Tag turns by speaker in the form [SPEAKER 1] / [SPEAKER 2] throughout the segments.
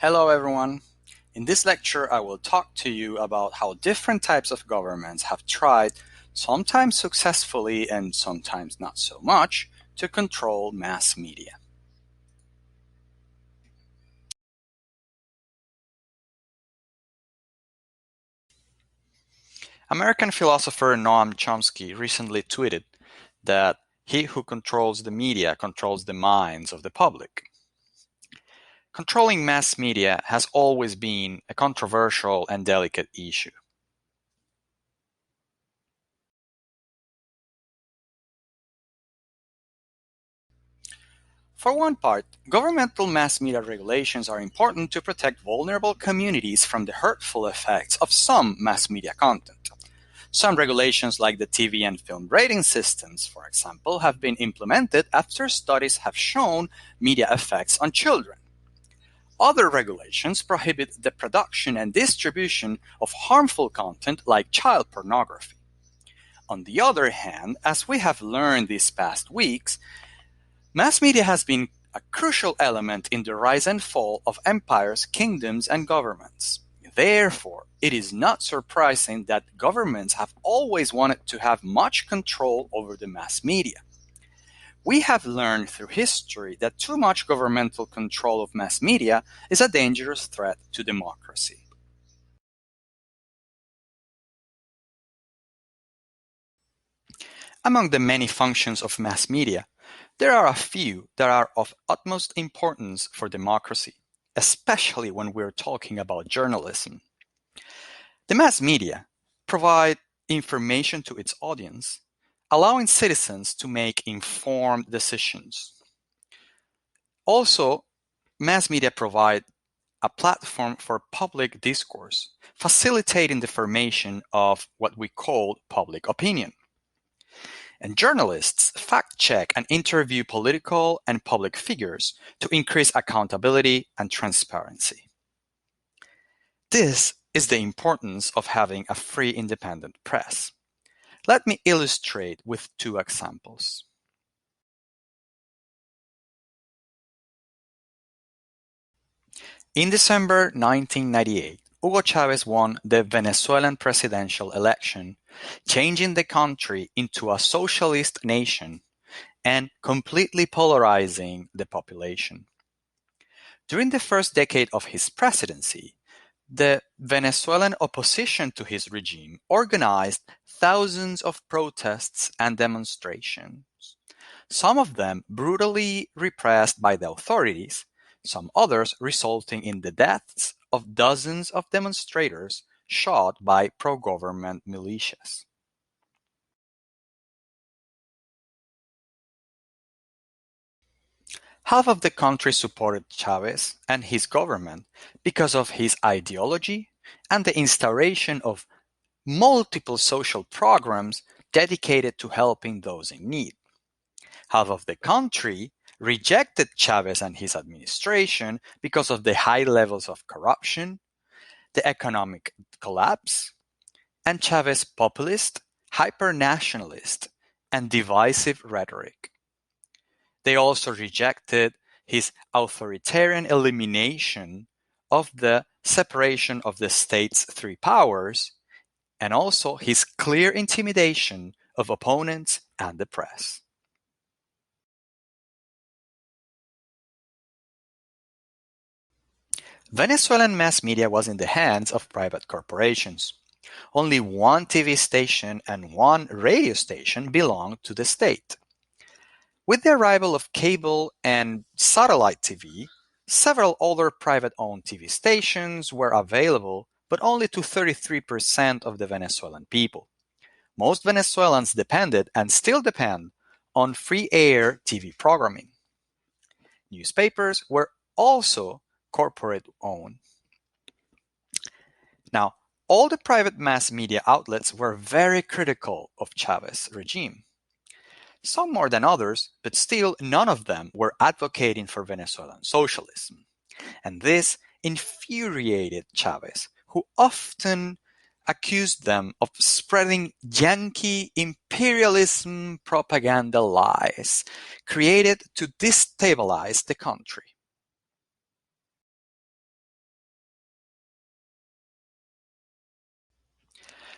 [SPEAKER 1] Hello everyone. In this lecture I will talk to you about how different types of governments have tried, sometimes successfully and sometimes not so much, to control mass media. American philosopher Noam Chomsky recently tweeted that he who controls the media controls the minds of the public. Controlling mass media has always been a controversial and delicate issue. For one part, governmental mass media regulations are important to protect vulnerable communities from the hurtful effects of some mass media content. Some regulations, like the TV and film rating systems, for example, have been implemented after studies have shown media effects on children. Other regulations prohibit the production and distribution of harmful content like child pornography. On the other hand, as we have learned these past weeks, mass media has been a crucial element in the rise and fall of empires, kingdoms, and governments. Therefore, it is not surprising that governments have always wanted to have much control over the mass media. We have learned through history that too much governmental control of mass media is a dangerous threat to democracy. Among the many functions of mass media, there are a few that are of utmost importance for democracy, especially when we're talking about journalism. The mass media provide information to its audience, allowing citizens to make informed decisions. Also, mass media provide a platform for public discourse, facilitating the formation of what we call public opinion. And journalists fact-check and interview political and public figures to increase accountability and transparency. This is the importance of having a free independent press. Let me illustrate with two examples. In December 1998, Hugo Chavez won the Venezuelan presidential election, changing the country into a socialist nation and completely polarizing the population. During the first decade of his presidency, the Venezuelan opposition to his regime organized thousands of protests and demonstrations, some of them brutally repressed by the authorities, some others resulting in the deaths of dozens of demonstrators shot by pro-government militias. Half of the country supported Chavez and his government because of his ideology and the instauration of multiple social programs dedicated to helping those in need. Half of the country rejected Chavez and his administration because of the high levels of corruption, the economic collapse, and Chavez's populist, hyper-nationalist, and divisive rhetoric. They also rejected his authoritarian elimination of the separation of the state's three powers, and also his clear intimidation of opponents and the press. Venezuelan mass media was in the hands of private corporations. Only one TV station and one radio station belonged to the state. With the arrival of cable and satellite TV, several other private-owned TV stations were available, but only to 33% of the Venezuelan people. Most Venezuelans depended and still depend on free-air TV programming. Newspapers were also corporate-owned. Now, all the private mass media outlets were very critical of Chavez's regime. Some more than others, but still none of them were advocating for Venezuelan socialism. And this infuriated Chavez, who often accused them of spreading Yankee imperialism propaganda lies created to destabilize the country.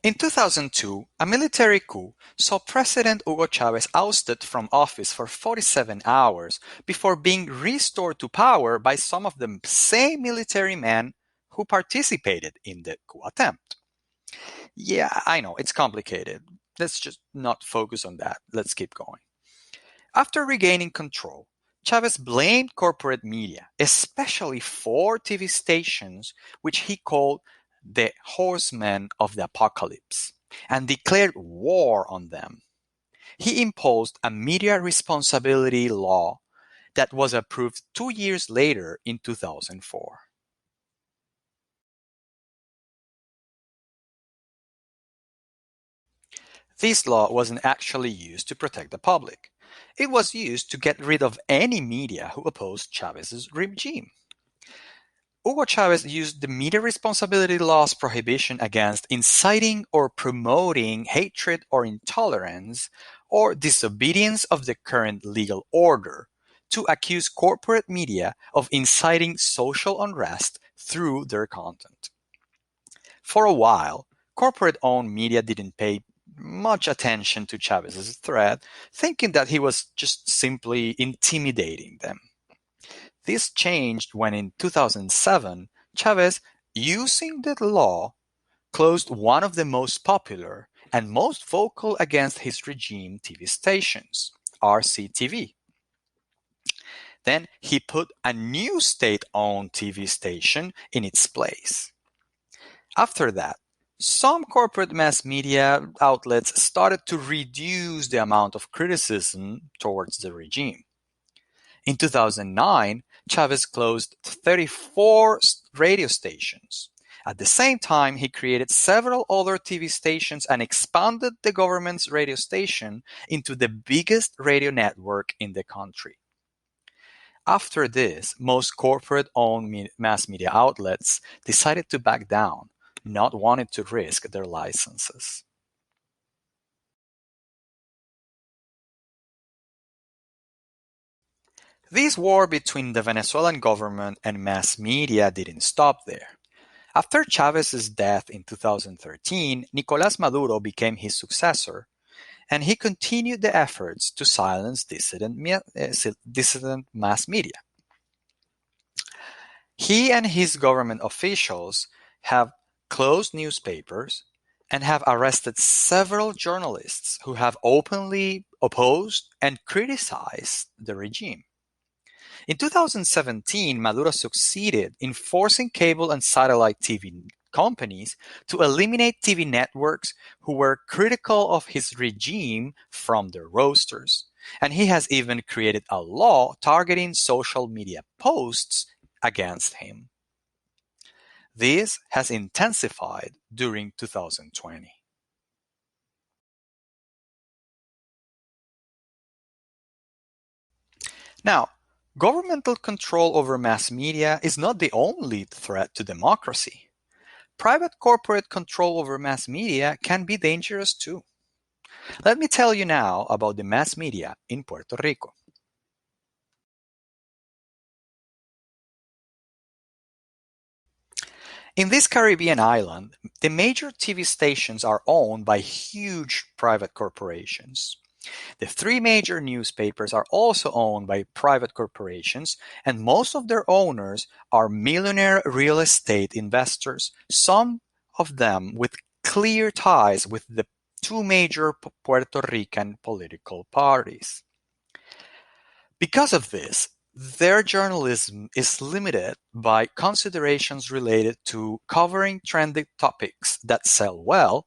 [SPEAKER 1] In 2002, a military coup saw President Hugo Chavez ousted from office for 47 hours before being restored to power by some of the same military men who participated in the coup attempt. Yeah, I know, it's complicated. Let's just not focus on that. Let's keep going. After regaining control, Chavez blamed corporate media, especially four TV stations, which he called the horsemen of the apocalypse, and declared war on them. He imposed a media responsibility law that was approved 2 years later in 2004. This law wasn't actually used to protect the public. It was used to get rid of any media who opposed Chavez's regime. Hugo Chavez used the media responsibility law's prohibition against inciting or promoting hatred or intolerance or disobedience of the current legal order to accuse corporate media of inciting social unrest through their content. For a while, corporate-owned media didn't pay much attention to Chavez's threat, thinking that he was just simply intimidating them. This changed when in 2007, Chavez, using the law, closed one of the most popular and most vocal against his regime TV stations, RCTV. Then he put a new state-owned TV station in its place. After that, some corporate mass media outlets started to reduce the amount of criticism towards the regime. In 2009, Chavez closed 34 radio stations. At the same time, he created several other TV stations and expanded the government's radio station into the biggest radio network in the country. After this, most corporate-owned mass media outlets decided to back down, not wanting to risk their licenses. This war between the Venezuelan government and mass media didn't stop there. After Chavez's death in 2013, Nicolás Maduro became his successor, and he continued the efforts to silence dissident mass media. He and his government officials have closed newspapers and have arrested several journalists who have openly opposed and criticized the regime. In 2017, Maduro succeeded in forcing cable and satellite TV companies to eliminate TV networks who were critical of his regime from their rosters. And he has even created a law targeting social media posts against him. This has intensified during 2020. Now, governmental control over mass media is not the only threat to democracy. Private corporate control over mass media can be dangerous too. Let me tell you now about the mass media in Puerto Rico. In this Caribbean island, the major TV stations are owned by huge private corporations. The three major newspapers are also owned by private corporations, and most of their owners are millionaire real estate investors, some of them with clear ties with the two major Puerto Rican political parties. Because of this, their journalism is limited by considerations related to covering trending topics that sell well,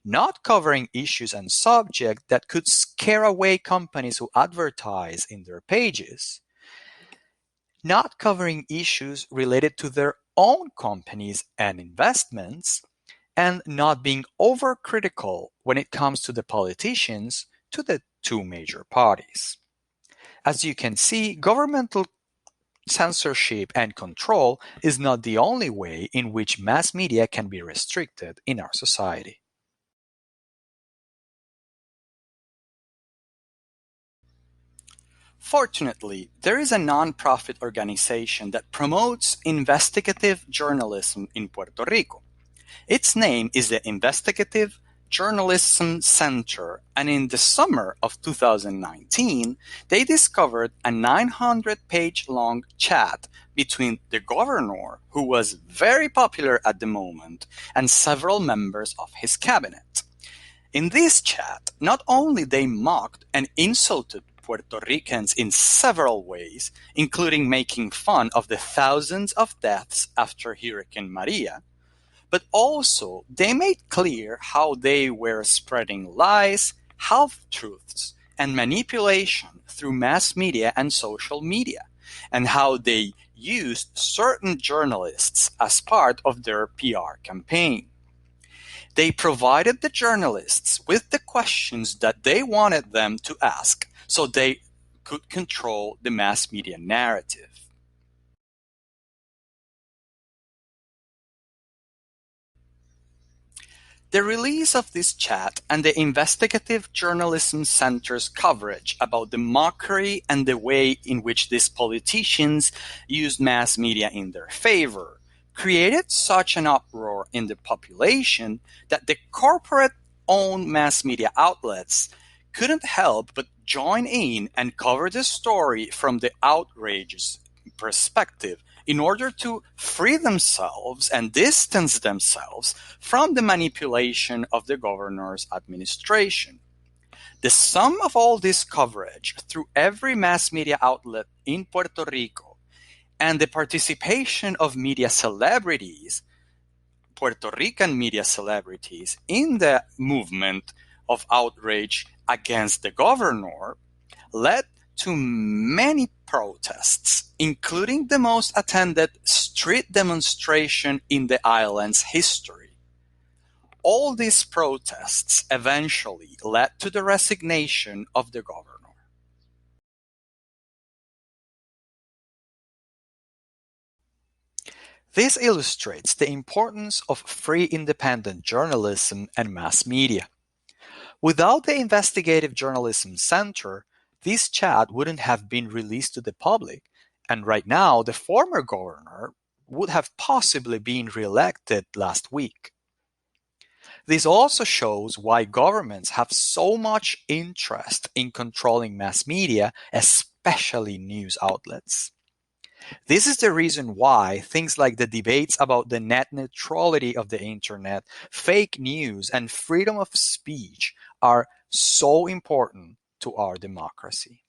[SPEAKER 1] not covering issues and subjects that could scare away companies who advertise in their pages, not covering issues related to their own companies and investments, and not being overcritical when it comes to the politicians to the two major parties. As you can see, governmental censorship and control is not the only way in which mass media can be restricted in our society. Fortunately, there is a non-profit organization that promotes investigative journalism in Puerto Rico. Its name is the Investigative Journalism Center, and in the summer of 2019, they discovered a 900-page long chat between the governor, who was very popular at the moment, and several members of his cabinet. In this chat, not only they mocked and insulted Puerto Ricans in several ways, including making fun of the thousands of deaths after Hurricane Maria, but also they made clear how they were spreading lies, half-truths, and manipulation through mass media and social media, and how they used certain journalists as part of their PR campaign. They provided the journalists with the questions that they wanted them to ask so they could control the mass media narrative. The release of this chat and the Investigative Journalism Center's coverage about the mockery and the way in which these politicians used mass media in their favor created such an uproar in the population that the corporate-owned mass media outlets couldn't help but join in and cover the story from the outrageous perspective in order to free themselves and distance themselves from the manipulation of the governor's administration. The sum of all this coverage through every mass media outlet in Puerto Rico and the participation of media celebrities, Puerto Rican media celebrities, in the movement of outrage against the governor led to many protests, including the most attended street demonstration in the island's history. All these protests eventually led to the resignation of the governor. This illustrates the importance of free independent journalism and mass media. Without the Investigative Journalism Center, this chat wouldn't have been released to the public, and right now the former governor would have possibly been re-elected last week. This also shows why governments have so much interest in controlling mass media, especially news outlets. This is the reason why things like the debates about the net neutrality of the internet, fake news, and freedom of speech are so important to our democracy.